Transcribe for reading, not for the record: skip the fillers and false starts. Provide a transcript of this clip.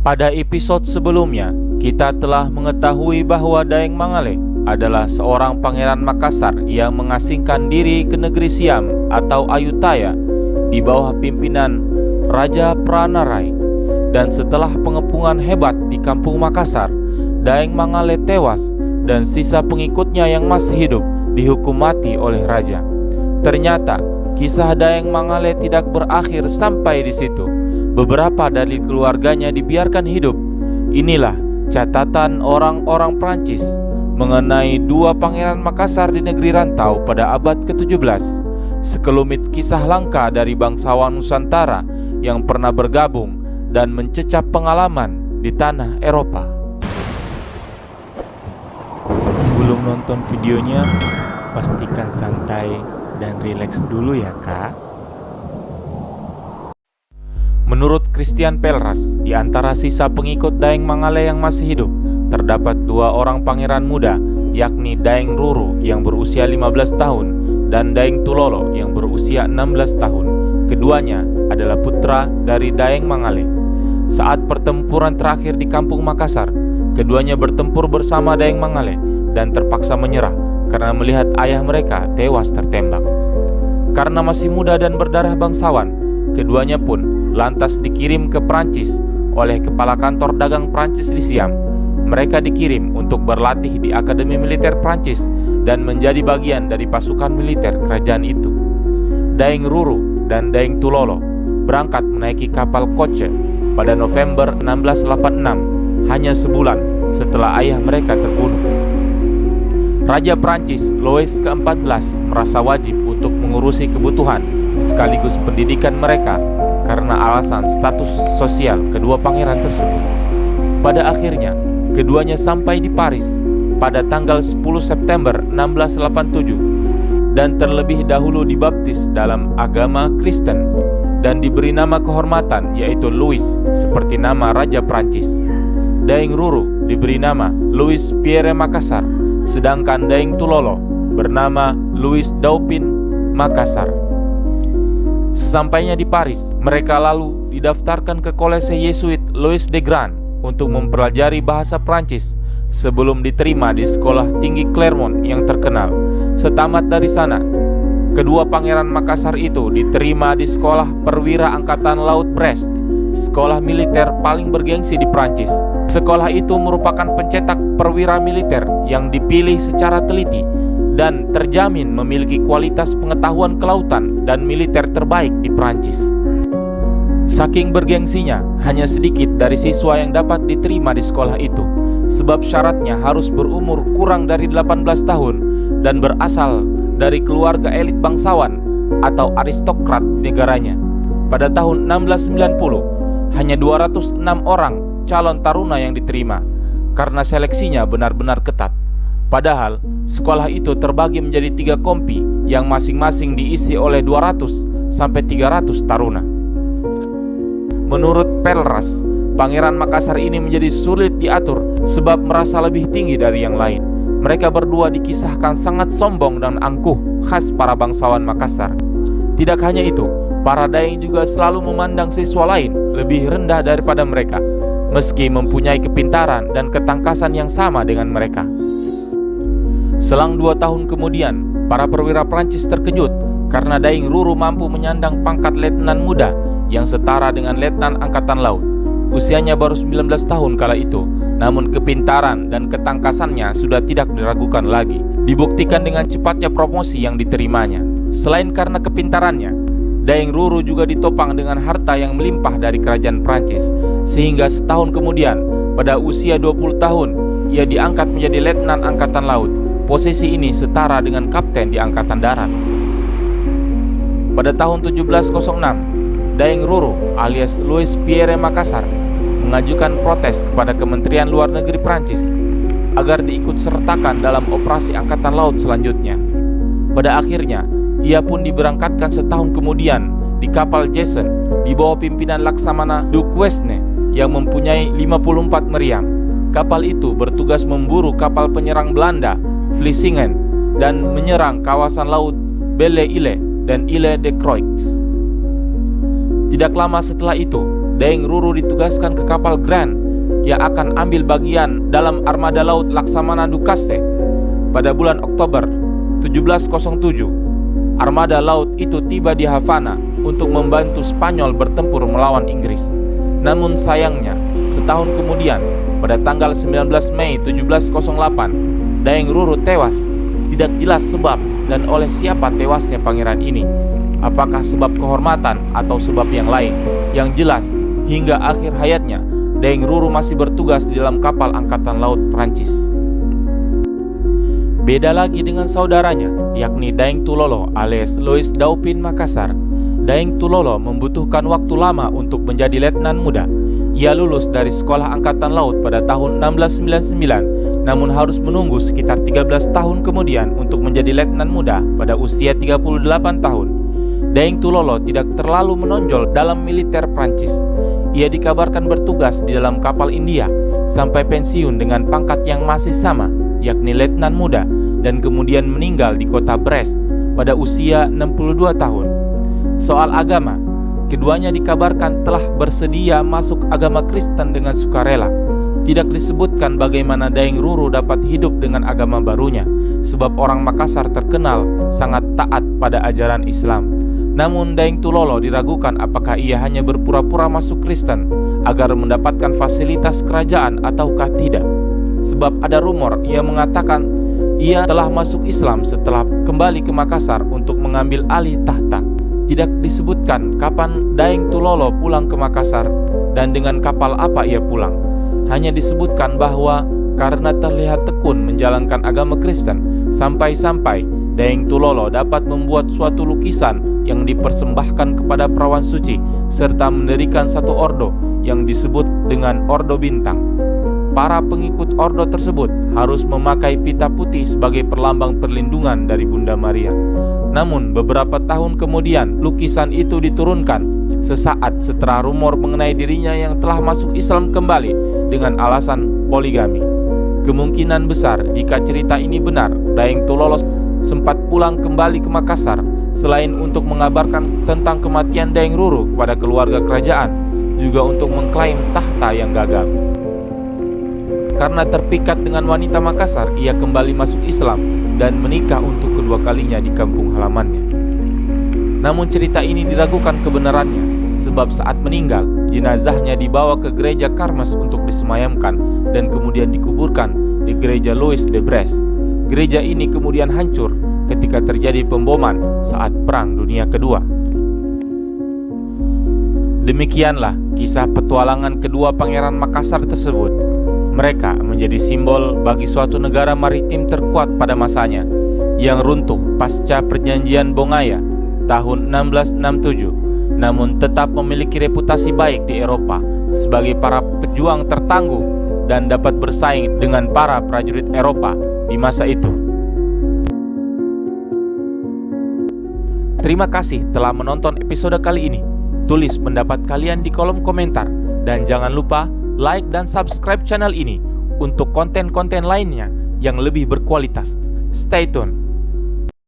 Pada episode sebelumnya, kita telah mengetahui bahwa Daeng Mangale adalah seorang pangeran Makassar yang mengasingkan diri ke negeri Siam atau Ayutthaya di bawah pimpinan Raja Pranarai. Dan setelah pengepungan hebat di kampung Makassar, Daeng Mangale tewas dan sisa pengikutnya yang masih hidup dihukum mati oleh raja. Ternyata kisah Daeng Mangale tidak berakhir sampai di situ. Beberapa dari keluarganya dibiarkan hidup. Inilah catatan orang-orang Prancis mengenai dua pangeran Makassar di negeri rantau pada abad ke-17. Sekelumit kisah langka dari bangsawan Nusantara yang pernah bergabung dan mencecap pengalaman di tanah Eropa. Sebelum nonton videonya, pastikan santai dan rileks dulu ya kak. Menurut Christian Pelras, di antara sisa pengikut Daeng Mangale yang masih hidup, terdapat dua orang pangeran muda, yakni Daeng Ruru yang berusia 15 tahun dan Daeng Tulolo yang berusia 16 tahun. Keduanya adalah putra dari Daeng Mangale. Saat pertempuran terakhir di kampung Makassar, keduanya bertempur bersama Daeng Mangale dan terpaksa menyerah karena melihat ayah mereka tewas tertembak. Karena masih muda dan berdarah bangsawan, keduanya pun lantas dikirim ke Prancis oleh kepala kantor dagang Prancis di Siam. Mereka dikirim untuk berlatih di Akademi Militer Prancis dan menjadi bagian dari pasukan militer kerajaan itu. Daeng Ruru dan Daeng Tulolo berangkat menaiki kapal Koche pada November 1686, hanya sebulan setelah ayah mereka terbunuh. Raja Prancis Louis ke-14 merasa wajib untuk mengurusi kebutuhan sekaligus pendidikan mereka karena alasan status sosial kedua pangeran tersebut. Pada akhirnya, keduanya sampai di Paris pada tanggal 10 September 1687 dan terlebih dahulu dibaptis dalam agama Kristen dan diberi nama kehormatan yaitu Louis seperti nama Raja Prancis. Daeng Ruru diberi nama Louis Pierre Makassar, sedangkan Daeng Tulolo bernama Louis Dauphin Makassar. Sesampainya di Paris, mereka lalu didaftarkan ke Kolese Yesuit Louis de Grand untuk mempelajari bahasa Prancis sebelum diterima di sekolah tinggi Clermont yang terkenal. Setamat dari sana, kedua pangeran Makassar itu diterima di sekolah perwira angkatan laut Brest, sekolah militer paling bergengsi di Prancis. Sekolah itu merupakan pencetak perwira militer yang dipilih secara teliti dan terjamin memiliki kualitas pengetahuan kelautan dan militer terbaik di Prancis. Saking bergengsinya, hanya sedikit dari siswa yang dapat diterima di sekolah itu, sebab syaratnya harus berumur kurang dari 18 tahun dan berasal dari keluarga elit bangsawan atau aristokrat di negaranya. Pada tahun 1690, hanya 206 orang calon taruna yang diterima, karena seleksinya benar-benar ketat. Padahal, sekolah itu terbagi menjadi 3 kompi yang masing-masing diisi oleh 200 sampai 300 taruna. Menurut Pelras, Pangeran Makassar ini menjadi sulit diatur sebab merasa lebih tinggi dari yang lain. Mereka berdua dikisahkan sangat sombong dan angkuh, khas para bangsawan Makassar. Tidak hanya itu, para Daeng juga selalu memandang siswa lain lebih rendah daripada mereka, meski mempunyai kepintaran dan ketangkasan yang sama dengan mereka. Selang 2 tahun kemudian, para perwira Prancis terkejut karena Daeng Ruru mampu menyandang pangkat letnan muda yang setara dengan letnan angkatan laut. Usianya baru 19 tahun kala itu, namun kepintaran dan ketangkasannya sudah tidak diragukan lagi. Dibuktikan dengan cepatnya promosi yang diterimanya. Selain karena kepintarannya, Daeng Ruru juga ditopang dengan harta yang melimpah dari kerajaan Prancis, sehingga setahun kemudian, pada usia 20 tahun, ia diangkat menjadi letnan angkatan laut. Posisi ini setara dengan kapten di angkatan darat. Pada tahun 1706, Daeng Ruru alias Louis Pierre Makassar mengajukan protes kepada Kementerian Luar Negeri Prancis agar diikut sertakan dalam operasi angkatan laut selanjutnya. Pada akhirnya, ia pun diberangkatkan setahun kemudian di kapal Jason di bawah pimpinan Laksamana Duquesne yang mempunyai 54 meriam. Kapal itu bertugas memburu kapal penyerang Belanda Vlissingen dan menyerang kawasan laut Belle Ile dan Ile de Croix. Tidak lama setelah itu, Daeng Ruru ditugaskan ke kapal Grand yang akan ambil bagian dalam armada laut Laksamana Dukasse. Pada bulan Oktober 1707, armada laut itu tiba di Havana untuk membantu Spanyol bertempur melawan Inggris. Namun sayangnya, setahun kemudian, pada tanggal 19 Mei 1708, Daeng Ruru tewas. Tidak jelas sebab dan oleh siapa tewasnya pangeran ini. Apakah sebab kehormatan atau sebab yang lain? Yang jelas, hingga akhir hayatnya, Daeng Ruru masih bertugas di dalam kapal angkatan laut Prancis. Beda lagi dengan saudaranya, yakni Daeng Tulolo alias Louis Dauphin Makassar. Daeng Tulolo membutuhkan waktu lama untuk menjadi letnan muda. Ia lulus dari sekolah angkatan laut pada tahun 1699, namun harus menunggu sekitar 13 tahun kemudian untuk menjadi letnan muda pada usia 38 tahun. Daeng Tulolo tidak terlalu menonjol dalam militer Prancis. Ia dikabarkan bertugas di dalam kapal India sampai pensiun dengan pangkat yang masih sama, yakni letnan muda, dan kemudian meninggal di kota Brest pada usia 62 tahun. Soal agama, keduanya dikabarkan telah bersedia masuk agama Kristen dengan sukarela. Tidak disebutkan bagaimana Daeng Ruru dapat hidup dengan agama barunya, sebab orang Makassar terkenal sangat taat pada ajaran Islam. Namun Daeng Tulolo diragukan apakah ia hanya berpura-pura masuk Kristen agar mendapatkan fasilitas kerajaan ataukah tidak. Sebab ada rumor ia mengatakan ia telah masuk Islam setelah kembali ke Makassar untuk mengambil alih tahta. Tidak disebutkan kapan Daeng Tulolo pulang ke Makassar dan dengan kapal apa ia pulang. Hanya disebutkan bahwa karena terlihat tekun menjalankan agama Kristen, sampai-sampai Daeng Tulolo dapat membuat suatu lukisan yang dipersembahkan kepada perawan suci serta mendirikan satu ordo yang disebut dengan Ordo Bintang. Para pengikut ordo tersebut harus memakai pita putih sebagai perlambang perlindungan dari Bunda Maria. Namun beberapa tahun kemudian lukisan itu diturunkan sesaat setelah rumor mengenai dirinya yang telah masuk Islam kembali dengan alasan poligami. Kemungkinan besar jika cerita ini benar, Daeng Tulolo sempat pulang kembali ke Makassar selain untuk mengabarkan tentang kematian Daeng Ruru kepada keluarga kerajaan, juga untuk mengklaim tahta yang gagal. Karena terpikat dengan wanita Makassar, ia kembali masuk Islam dan menikah untuk kedua kalinya di kampung halamannya. Namun cerita ini diragukan kebenarannya, sebab saat meninggal, jenazahnya dibawa ke gereja Karmes untuk disemayamkan dan kemudian dikuburkan di gereja Louis de Brest. Gereja ini kemudian hancur ketika terjadi pemboman saat Perang Dunia Kedua. Demikianlah kisah petualangan kedua Pangeran Makassar tersebut. Mereka menjadi simbol bagi suatu negara maritim terkuat pada masanya, yang runtuh pasca perjanjian Bongaya tahun 1667, namun tetap memiliki reputasi baik di Eropa sebagai para pejuang tertangguh dan dapat bersaing dengan para prajurit Eropa di masa itu. Terima kasih telah menonton episode kali ini. Tulis pendapat kalian di kolom komentar dan jangan lupa like dan subscribe channel ini untuk konten-konten lainnya yang lebih berkualitas. Stay tune.